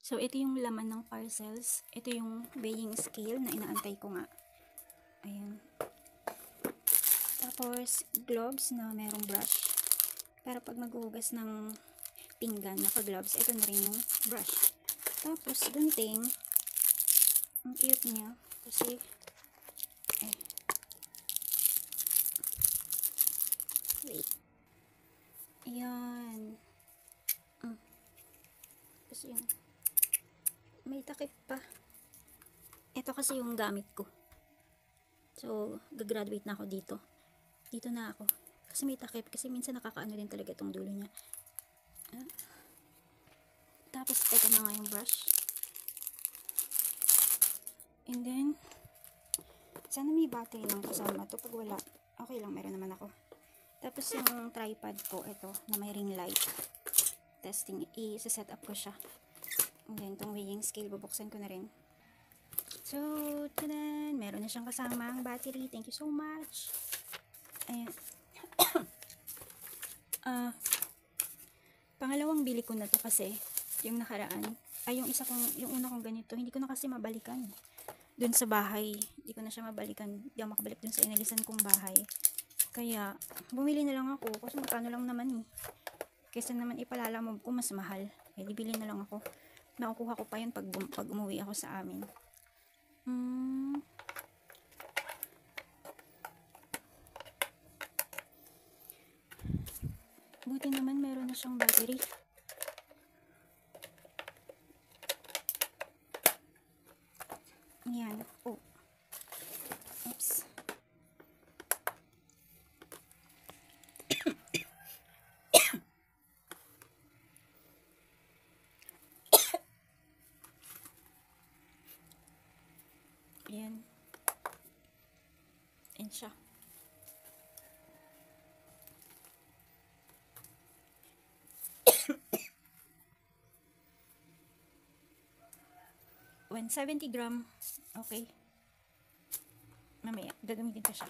So, ito yung laman ng parcels. Ito yung weighing scale na inaantay ko nga. Ayan. Tapos, gloves na merong brush. Para pag maghuhugas ng pinggan, naka-gloves, ito na rin yung brush. Tapos, gunting. Ang cute niya. Kasi, wait. Ayan. Kasi yung may takip pa. Ito kasi yung gamit ko. So, gagraduate na ako dito. Dito na ako. Kasi may takip. Kasi minsan nakakaano din talaga itong dulo niya. Tapos, ito na nga yung brush. And then, sana may battery lang kasama to. Pag wala, okay lang. Meron naman ako. Tapos, yung tripod ko, ito, na may ring light. Testing. I-set up ko siya. And then, itong weighing scale, bubuksan ko na rin. So, tadan! Meron na siyang kasamang battery. Thank you so much. Ayan. Pangalawang bili ko na to kasi yung nakaraan. Ay, yung una kong ganito, hindi ko na kasi mabalikan. Dun sa bahay, hindi ko na siya mabalikan. Hindi ako makabalik dun sa inalisan kong bahay. Kaya, bumili na lang ako. Kasi magkano lang naman eh. Kaysa naman ipalalamog ko, mas mahal. Eh, bibili na lang ako. Nakukuha ko pa yun pag umuwi ako sa amin. Buti naman meron na siyang battery. Yan. Oh. Oops. Ayan. Ayan siya. When 70 gram. Okay. Mamaya, gagamitin ko siya.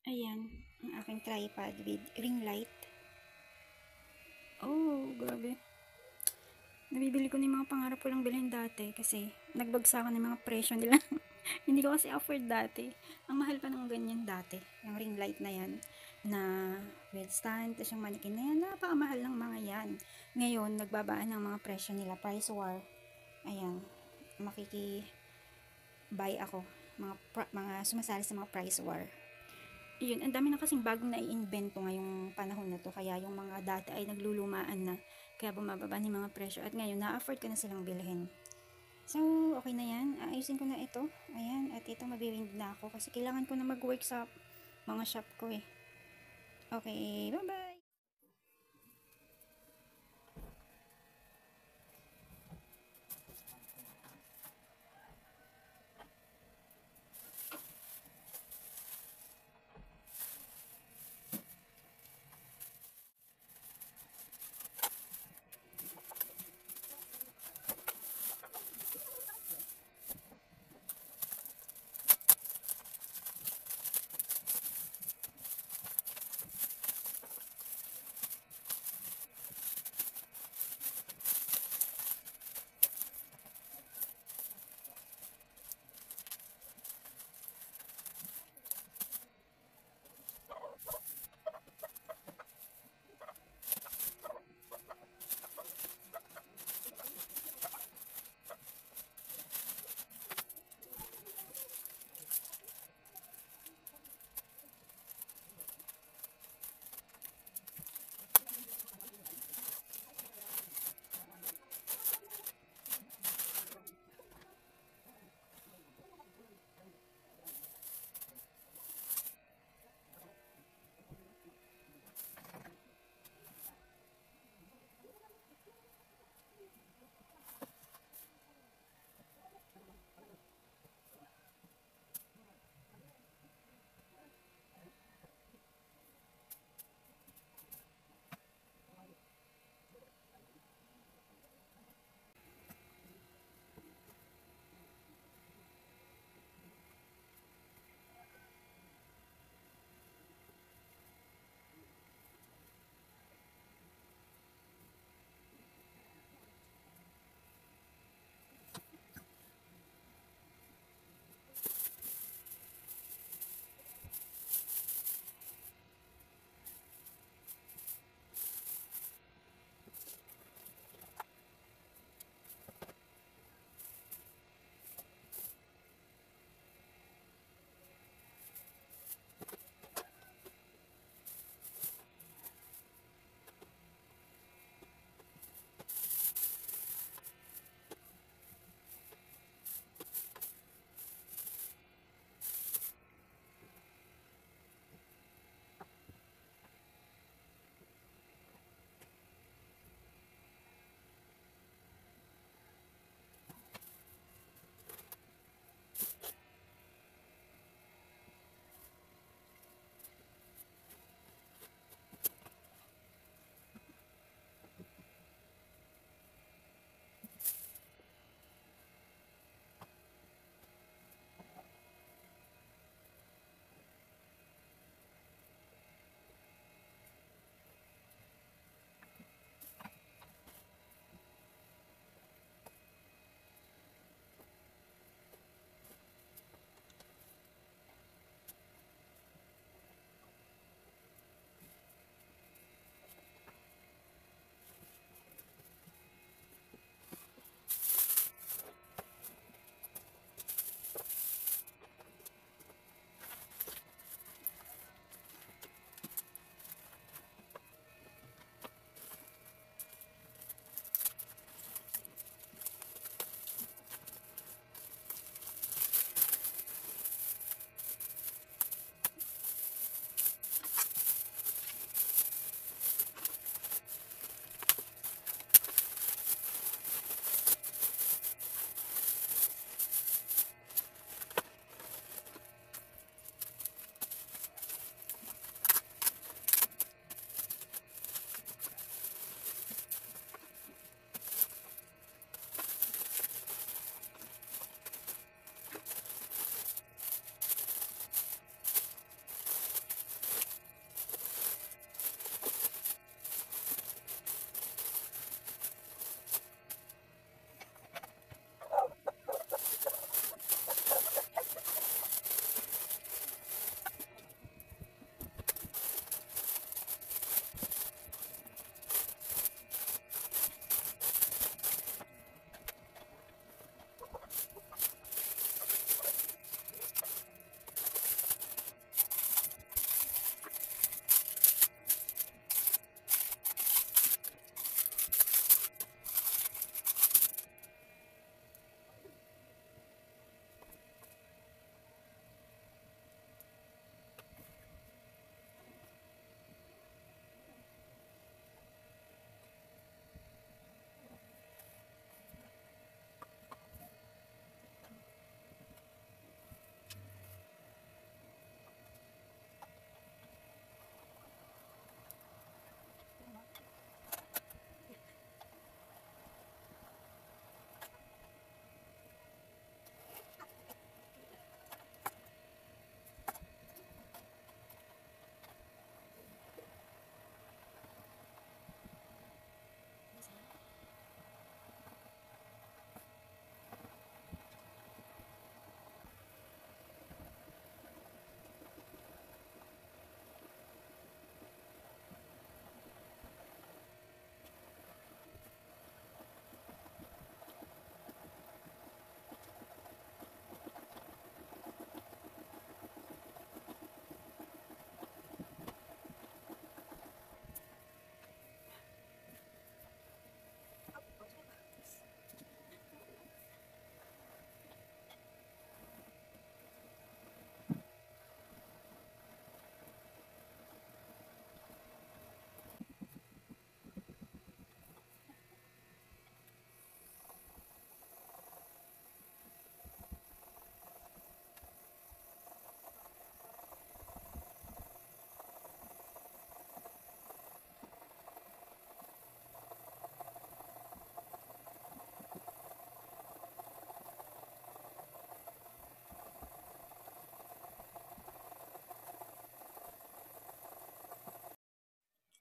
Ayan, ang aking tripod with ring light. Oh, grabe. Nabibili ko na yung mga pangarap ko lang bilhin dati kasi nagbagsakan ng mga presyo nila. Hindi ko kasi afford dati. Ang mahal pa ng ganyan dati. Yung ring light na yan na with stand, tapos yung mannequin na yan, napakamahal ng mga yan. Ngayon, nagbabaan ng mga presyo nila. Price war. Ayan, makiki-buy ako. Mga sumasali sa mga price war. Yun, ang dami na kasing bagong nai-invento ngayong panahon na to. Kaya yung mga dati ay naglulumaan na. Kaya bumababa ng mga presyo. At ngayon, na-afford ko na silang bilhin. So, okay na yan. Ayusin ko na ito. Ayan. At ito, mabiwind na ako. Kasi kailangan ko na mag-work sa mga shop ko eh. Okay, bye-bye!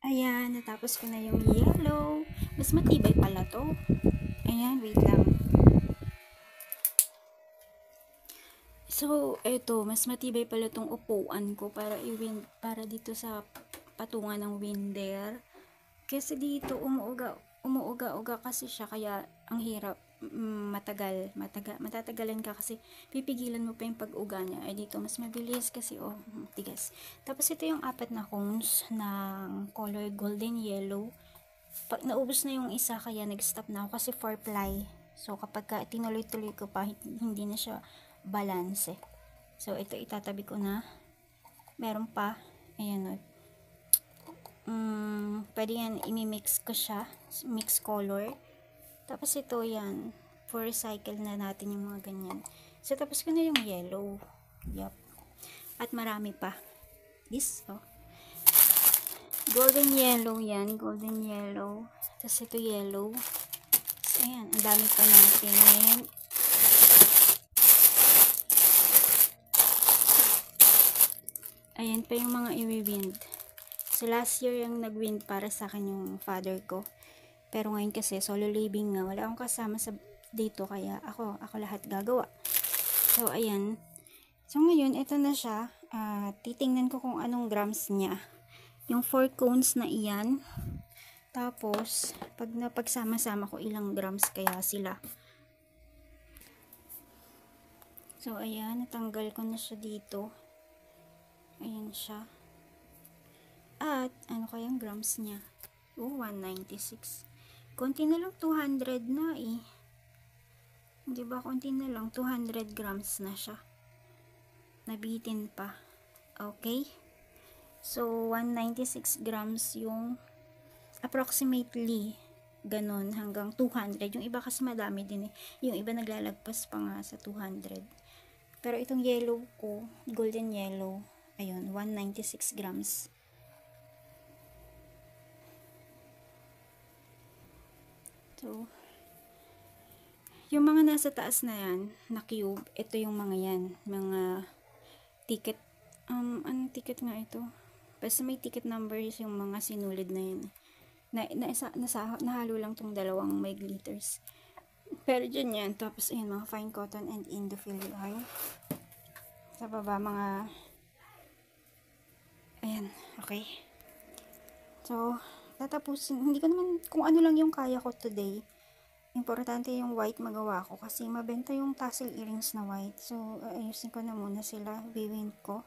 Ayan, natapos ko na yung yellow. Mas matibay pala to. Ayan, wait lang. So, eto, mas matibay pala tong upuan ko para dito sa patungan ng winder. Kasi dito umuuga-uga kasi siya kaya ang hirap matatagalan ka kasi pipigilan mo pa yung pag-uga niya. Ay dito mas mabilis kasi tigas. Tapos ito yung 4 na cones ng color golden yellow. Pag naubos na yung isa kaya nag-stop na ako kasi 4 ply. So kapag tinuloy-tuloy ko pa hindi na siya balance. So ito itatabi ko na. Meron pa. Ayan pwede yan imimix ko siya, mix color. Tapos ito yan, for recycle na natin yung mga ganyan. So tapos ko na yung yellow. Yup. At marami pa. This, golden yellow yan, golden yellow. Tapos ito yellow. So ayan, ang dami pa natin. Ayan pa yung mga i-wind. So, last year yung nag-wind para sa akin yung father ko. Pero ngayon kasi, solo living nga. Wala akong kasama dito, kaya ako lahat gagawa. So, ayan. So, ngayon, ito na siya. Titingnan ko kung anong grams niya. Yung 4 cones na iyan. Tapos, pag napagsama-sama ko, ilang grams kaya sila. So, ayan. Natanggal ko na siya dito. Ayan siya. At, ano kayang grams niya? 196. Konti na lang, 200 na eh. Diba, konti na lang, 200 grams na siya. Nabitin pa. Okay? So, 196 grams yung approximately ganon hanggang 200. Yung iba kasi madami din eh. Yung iba naglalagpas pa nga sa 200. Pero itong yellow ko, golden yellow, ayun, 196 grams. So, yung mga nasa taas na yan, na cube, ito yung mga yan, mga ticket, anong ticket nga ito? Basta may ticket numbers yung mga sinulid na yan. Nahalo lang tong dalawang may glitters. Pero dyan yan, tapos ayan, mga fine cotton and Indophil yarn. Sa baba, mga, ayan, okay. So, tatapusin, hindi ko naman, kung ano lang yung kaya ko today. Importante yung white magawa ko kasi mabenta yung tassel earrings na white. So, ayusin ko na muna sila, wiwind ko.